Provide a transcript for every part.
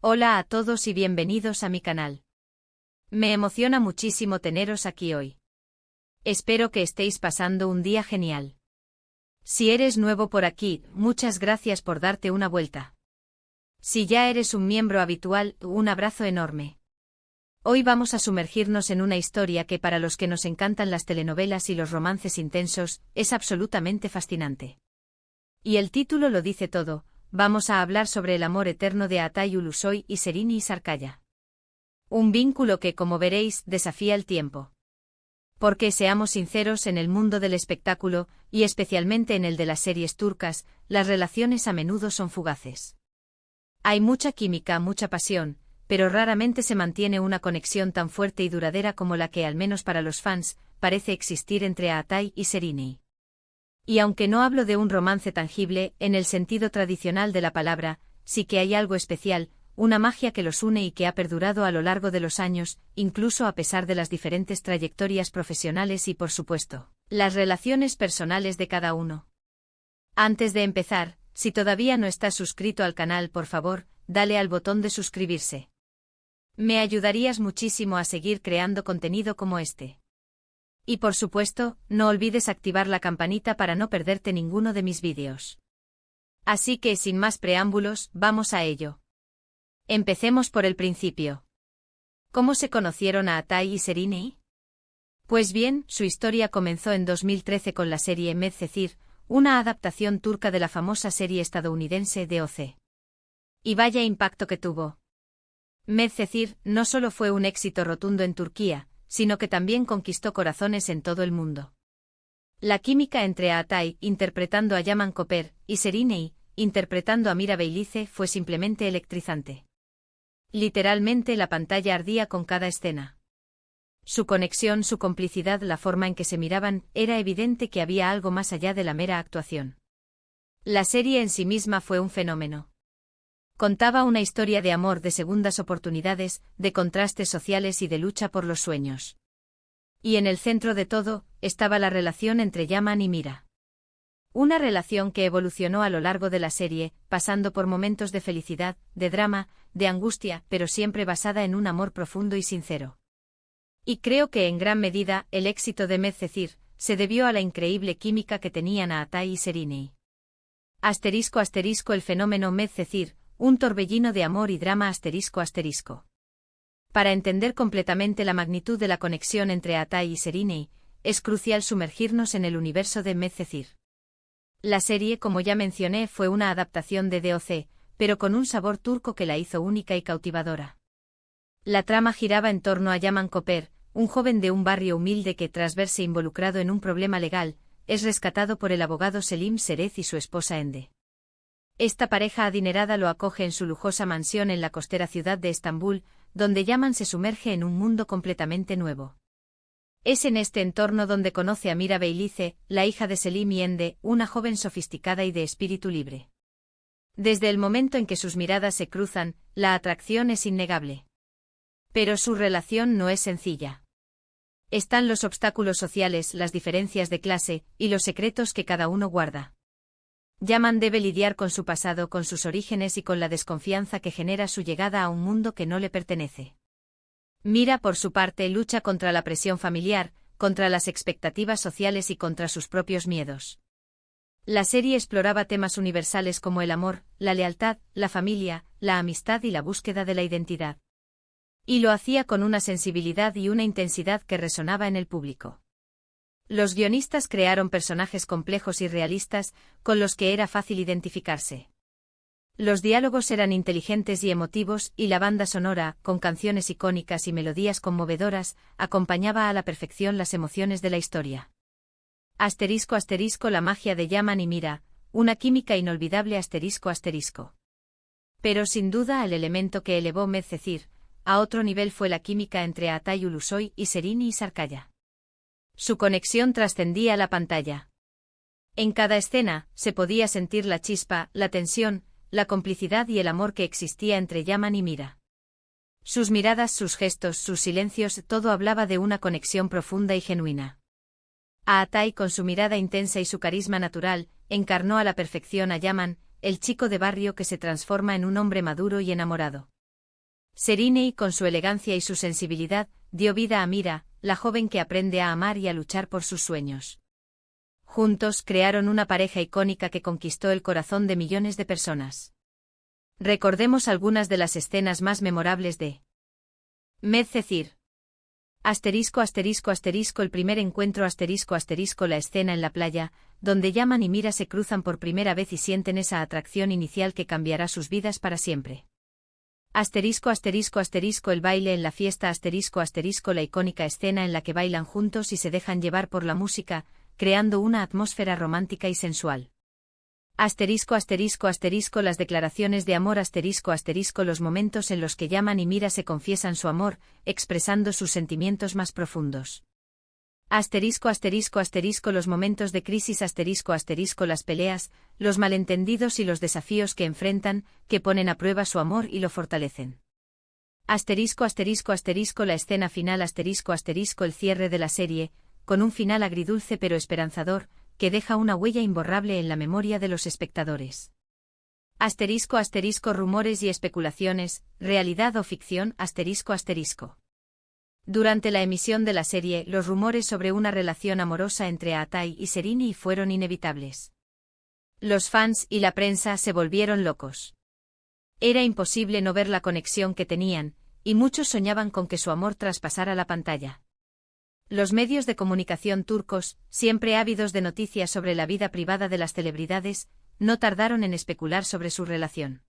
Hola a todos y bienvenidos a mi canal. Me emociona muchísimo teneros aquí hoy. Espero que estéis pasando un día genial. Si eres nuevo por aquí, muchas gracias por darte una vuelta. Si ya eres un miembro habitual, un abrazo enorme. Hoy vamos a sumergirnos en una historia que para los que nos encantan las telenovelas y los romances intensos, es absolutamente fascinante. Y el título lo dice todo. Vamos a hablar sobre el amor eterno de Aatai Ulusoy y Serini Sarkaya. Un vínculo que, como veréis, desafía el tiempo. Porque seamos sinceros, en el mundo del espectáculo, y especialmente en el de las series turcas, las relaciones a menudo son fugaces. Hay mucha química, mucha pasión, pero raramente se mantiene una conexión tan fuerte y duradera como la que, al menos para los fans, parece existir entre Aatai y Serini. Y aunque no hablo de un romance tangible, en el sentido tradicional de la palabra, sí que hay algo especial, una magia que los une y que ha perdurado a lo largo de los años, incluso a pesar de las diferentes trayectorias profesionales y, por supuesto, las relaciones personales de cada uno. Antes de empezar, si todavía no estás suscrito al canal, por favor, dale al botón de suscribirse. Me ayudarías muchísimo a seguir creando contenido como este. Y por supuesto, no olvides activar la campanita para no perderte ninguno de mis vídeos. Así que sin más preámbulos, vamos a ello. Empecemos por el principio. ¿Cómo se conocieron Aatai y Serini? Pues bien, su historia comenzó en 2013 con la serie Medcezir, una adaptación turca de la famosa serie estadounidense DOC. Y vaya impacto que tuvo. Medcezir no solo fue un éxito rotundo en Turquía, sino que también conquistó corazones en todo el mundo. La química entre Aatai, interpretando a Yaman Koper, y Serini, interpretando a Mira Beylice, fue simplemente electrizante. Literalmente la pantalla ardía con cada escena. Su conexión, su complicidad, la forma en que se miraban, era evidente que había algo más allá de la mera actuación. La serie en sí misma fue un fenómeno. Contaba una historia de amor, de segundas oportunidades, de contrastes sociales y de lucha por los sueños. Y en el centro de todo, estaba la relación entre Yaman y Mira. Una relación que evolucionó a lo largo de la serie, pasando por momentos de felicidad, de drama, de angustia, pero siempre basada en un amor profundo y sincero. Y creo que en gran medida, el éxito de Medcezir se debió a la increíble química que tenían Aatai y Serini. *** el fenómeno Medcezir, un torbellino de amor y drama ***. Para entender completamente la magnitud de la conexión entre Aatai y Serini, es crucial sumergirnos en el universo de Medcezir. La serie, como ya mencioné, fue una adaptación de DOC, pero con un sabor turco que la hizo única y cautivadora. La trama giraba en torno a Yaman Koper, un joven de un barrio humilde que, tras verse involucrado en un problema legal, es rescatado por el abogado Selim Serez y su esposa Ende. Esta pareja adinerada lo acoge en su lujosa mansión en la costera ciudad de Estambul, donde Yaman se sumerge en un mundo completamente nuevo. Es en este entorno donde conoce a Mira Beylice, la hija de Selim y Ende, una joven sofisticada y de espíritu libre. Desde el momento en que sus miradas se cruzan, la atracción es innegable. Pero su relación no es sencilla. Están los obstáculos sociales, las diferencias de clase, y los secretos que cada uno guarda. Yaman debe lidiar con su pasado, con sus orígenes y con la desconfianza que genera su llegada a un mundo que no le pertenece. Mira, por su parte, lucha contra la presión familiar, contra las expectativas sociales y contra sus propios miedos. La serie exploraba temas universales como el amor, la lealtad, la familia, la amistad y la búsqueda de la identidad. Y lo hacía con una sensibilidad y una intensidad que resonaba en el público. Los guionistas crearon personajes complejos y realistas, con los que era fácil identificarse. Los diálogos eran inteligentes y emotivos, y la banda sonora, con canciones icónicas y melodías conmovedoras, acompañaba a la perfección las emociones de la historia. *** La magia de Yaman y Mira, una química inolvidable ***. Pero sin duda el elemento que elevó Medcezir a otro nivel fue la química entre Aatai Ulusoy y Serini Sarkaya. Su conexión trascendía la pantalla. En cada escena, se podía sentir la chispa, la tensión, la complicidad y el amor que existía entre Yaman y Mira. Sus miradas, sus gestos, sus silencios, todo hablaba de una conexión profunda y genuina. Aatai, con su mirada intensa y su carisma natural, encarnó a la perfección a Yaman, el chico de barrio que se transforma en un hombre maduro y enamorado. Serine, con su elegancia y su sensibilidad, dio vida a Mira, la joven que aprende a amar y a luchar por sus sueños. Juntos crearon una pareja icónica que conquistó el corazón de millones de personas. Recordemos algunas de las escenas más memorables de Medcezir. El primer encuentro la escena en la playa, donde Yaman y Mira se cruzan por primera vez y sienten esa atracción inicial que cambiará sus vidas para siempre. El baile en la fiesta la icónica escena en la que bailan juntos y se dejan llevar por la música, creando una atmósfera romántica y sensual. Las declaraciones de amor los momentos en los que Yaman y Mira se confiesan su amor, expresando sus sentimientos más profundos. Los momentos de crisis las peleas, los malentendidos y los desafíos que enfrentan, que ponen a prueba su amor y lo fortalecen. La escena final el cierre de la serie, con un final agridulce pero esperanzador, que deja una huella imborrable en la memoria de los espectadores. Rumores y especulaciones, realidad o ficción. Durante la emisión de la serie, los rumores sobre una relación amorosa entre Atai y Serine fueron inevitables. Los fans y la prensa se volvieron locos. Era imposible no ver la conexión que tenían, y muchos soñaban con que su amor traspasara la pantalla. Los medios de comunicación turcos, siempre ávidos de noticias sobre la vida privada de las celebridades, no tardaron en especular sobre su relación.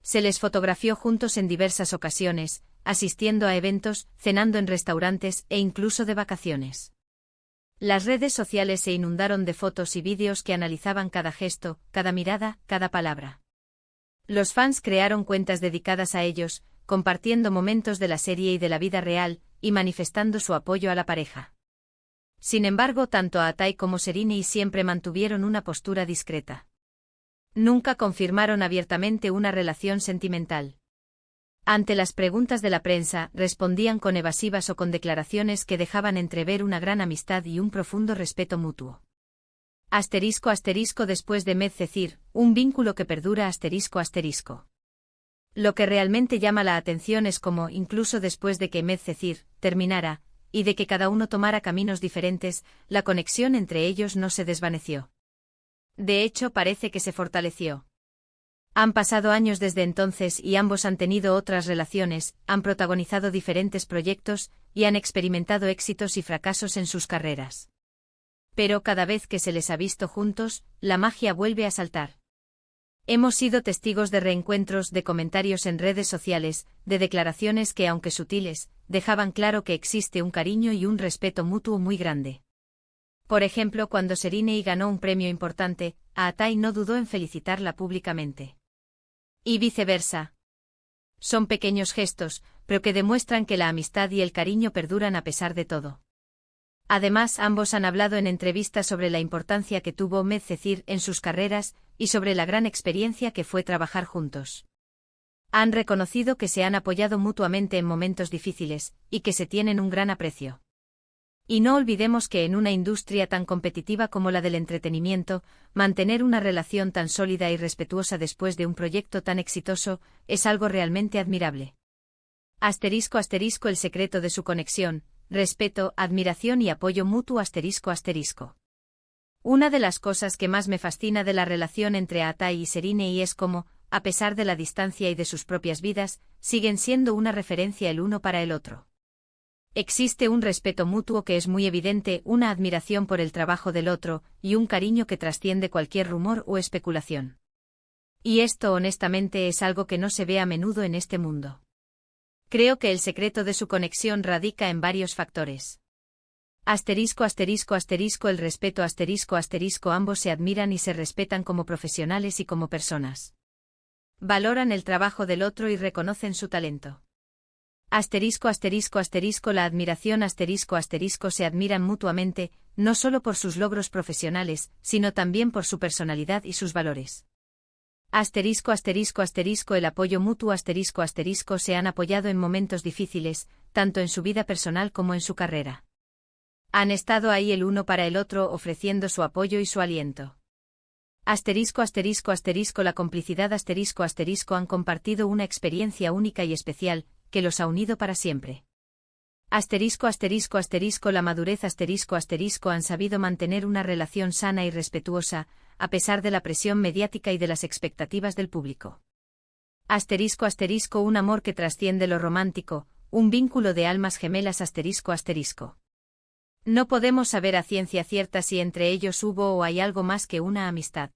Se les fotografió juntos en diversas ocasiones, asistiendo a eventos, cenando en restaurantes e incluso de vacaciones. Las redes sociales se inundaron de fotos y vídeos que analizaban cada gesto, cada mirada, cada palabra. Los fans crearon cuentas dedicadas a ellos, compartiendo momentos de la serie y de la vida real, y manifestando su apoyo a la pareja. Sin embargo, tanto Atai como Serine siempre mantuvieron una postura discreta. Nunca confirmaron abiertamente una relación sentimental. Ante las preguntas de la prensa, respondían con evasivas o con declaraciones que dejaban entrever una gran amistad y un profundo respeto mutuo. Después de Medcezir, un vínculo que perdura. Lo que realmente llama la atención es cómo, incluso después de que Medcezir terminara, y de que cada uno tomara caminos diferentes, la conexión entre ellos no se desvaneció. De hecho, parece que se fortaleció. Han pasado años desde entonces y ambos han tenido otras relaciones, han protagonizado diferentes proyectos, y han experimentado éxitos y fracasos en sus carreras. Pero cada vez que se les ha visto juntos, la magia vuelve a saltar. Hemos sido testigos de reencuentros, de comentarios en redes sociales, de declaraciones que, aunque sutiles, dejaban claro que existe un cariño y un respeto mutuo muy grande. Por ejemplo, cuando Serine ganó un premio importante, Atai no dudó en felicitarla públicamente. Y viceversa. Son pequeños gestos, pero que demuestran que la amistad y el cariño perduran a pesar de todo. Además, ambos han hablado en entrevistas sobre la importancia que tuvo Medcezir en sus carreras, y sobre la gran experiencia que fue trabajar juntos. Han reconocido que se han apoyado mutuamente en momentos difíciles, y que se tienen un gran aprecio. Y no olvidemos que en una industria tan competitiva como la del entretenimiento, mantener una relación tan sólida y respetuosa después de un proyecto tan exitoso, es algo realmente admirable. El secreto de su conexión, respeto, admiración y apoyo mutuo. Una de las cosas que más me fascina de la relación entre Atai y Serine es cómo, a pesar de la distancia y de sus propias vidas, siguen siendo una referencia el uno para el otro. Existe un respeto mutuo que es muy evidente, una admiración por el trabajo del otro, y un cariño que trasciende cualquier rumor o especulación. Y esto honestamente es algo que no se ve a menudo en este mundo. Creo que el secreto de su conexión radica en varios factores. El respeto ambos se admiran y se respetan como profesionales y como personas. Valoran el trabajo del otro y reconocen su talento. La admiración se admiran mutuamente, no solo por sus logros profesionales, sino también por su personalidad y sus valores. El apoyo mutuo se han apoyado en momentos difíciles, tanto en su vida personal como en su carrera. Han estado ahí el uno para el otro ofreciendo su apoyo y su aliento. Asterisco asterisco asterisco la complicidad asterisco asterisco han compartido una experiencia única y especial, que los ha unido para siempre. Asterisco asterisco asterisco la madurez asterisco asterisco han sabido mantener una relación sana y respetuosa, a pesar de la presión mediática y de las expectativas del público. Asterisco asterisco un amor que trasciende lo romántico, un vínculo de almas gemelas asterisco asterisco. No podemos saber a ciencia cierta si entre ellos hubo o hay algo más que una amistad.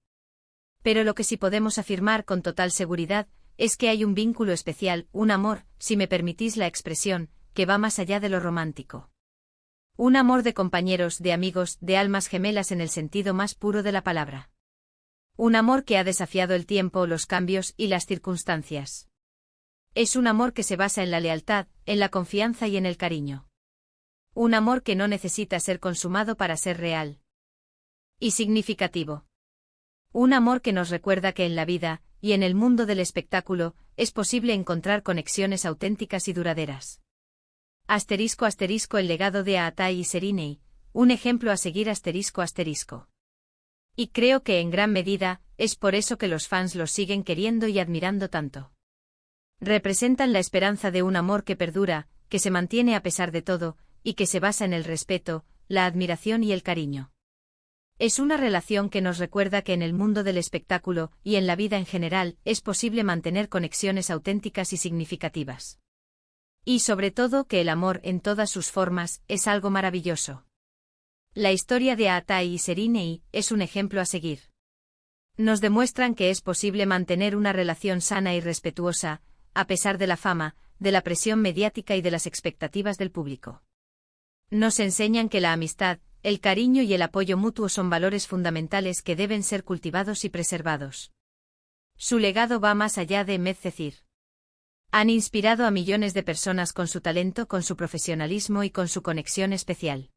Pero lo que sí podemos afirmar con total seguridad, es que hay un vínculo especial, un amor, si me permitís la expresión, que va más allá de lo romántico. Un amor de compañeros, de amigos, de almas gemelas en el sentido más puro de la palabra. Un amor que ha desafiado el tiempo, los cambios y las circunstancias. Es un amor que se basa en la lealtad, en la confianza y en el cariño. Un amor que no necesita ser consumado para ser real y significativo. Un amor que nos recuerda que en la vida, y en el mundo del espectáculo, es posible encontrar conexiones auténticas y duraderas. Asterisco asterisco el legado de Aatai y Serinei, un ejemplo a seguir asterisco asterisco. Y creo que en gran medida, es por eso que los fans los siguen queriendo y admirando tanto. Representan la esperanza de un amor que perdura, que se mantiene a pesar de todo, y que se basa en el respeto, la admiración y el cariño. Es una relación que nos recuerda que en el mundo del espectáculo, y en la vida en general, es posible mantener conexiones auténticas y significativas. Y sobre todo que el amor en todas sus formas, es algo maravilloso. La historia de Aatai y Serinei es un ejemplo a seguir. Nos demuestran que es posible mantener una relación sana y respetuosa, a pesar de la fama, de la presión mediática y de las expectativas del público. Nos enseñan que la amistad, el cariño y el apoyo mutuo son valores fundamentales que deben ser cultivados y preservados. Su legado va más allá de Medcezir. Han inspirado a millones de personas con su talento, con su profesionalismo y con su conexión especial.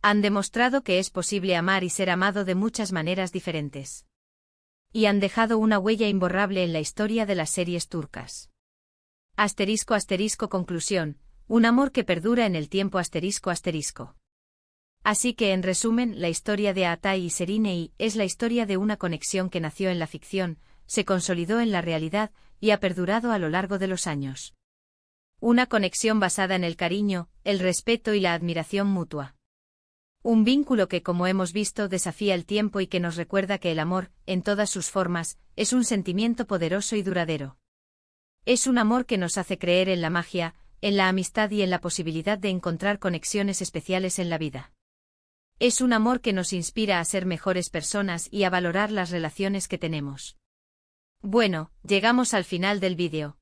Han demostrado que es posible amar y ser amado de muchas maneras diferentes. Y han dejado una huella imborrable en la historia de las series turcas. Asterisco asterisco conclusión, un amor que perdura en el tiempo asterisco asterisco. Así que en resumen, la historia de Aatai y Serinei es la historia de una conexión que nació en la ficción, se consolidó en la realidad, y ha perdurado a lo largo de los años. Una conexión basada en el cariño, el respeto y la admiración mutua. Un vínculo que, como hemos visto, desafía el tiempo y que nos recuerda que el amor, en todas sus formas, es un sentimiento poderoso y duradero. Es un amor que nos hace creer en la magia, en la amistad y en la posibilidad de encontrar conexiones especiales en la vida. Es un amor que nos inspira a ser mejores personas y a valorar las relaciones que tenemos. Bueno, llegamos al final del vídeo.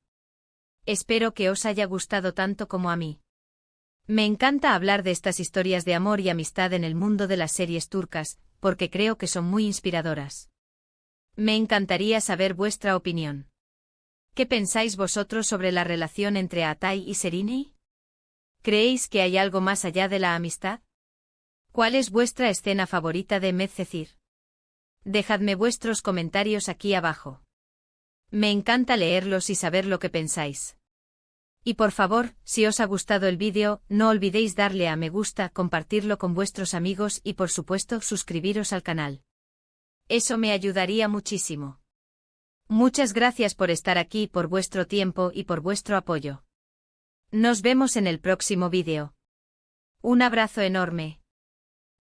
Espero que os haya gustado tanto como a mí. Me encanta hablar de estas historias de amor y amistad en el mundo de las series turcas, porque creo que son muy inspiradoras. Me encantaría saber vuestra opinión. ¿Qué pensáis vosotros sobre la relación entre Aatai y Serinei? ¿Creéis que hay algo más allá de la amistad? ¿Cuál es vuestra escena favorita de Medcezir? Dejadme vuestros comentarios aquí abajo. Me encanta leerlos y saber lo que pensáis. Y por favor, si os ha gustado el vídeo, no olvidéis darle a me gusta, compartirlo con vuestros amigos y por supuesto suscribiros al canal. Eso me ayudaría muchísimo. Muchas gracias por estar aquí, por vuestro tiempo y por vuestro apoyo. Nos vemos en el próximo vídeo. Un abrazo enorme.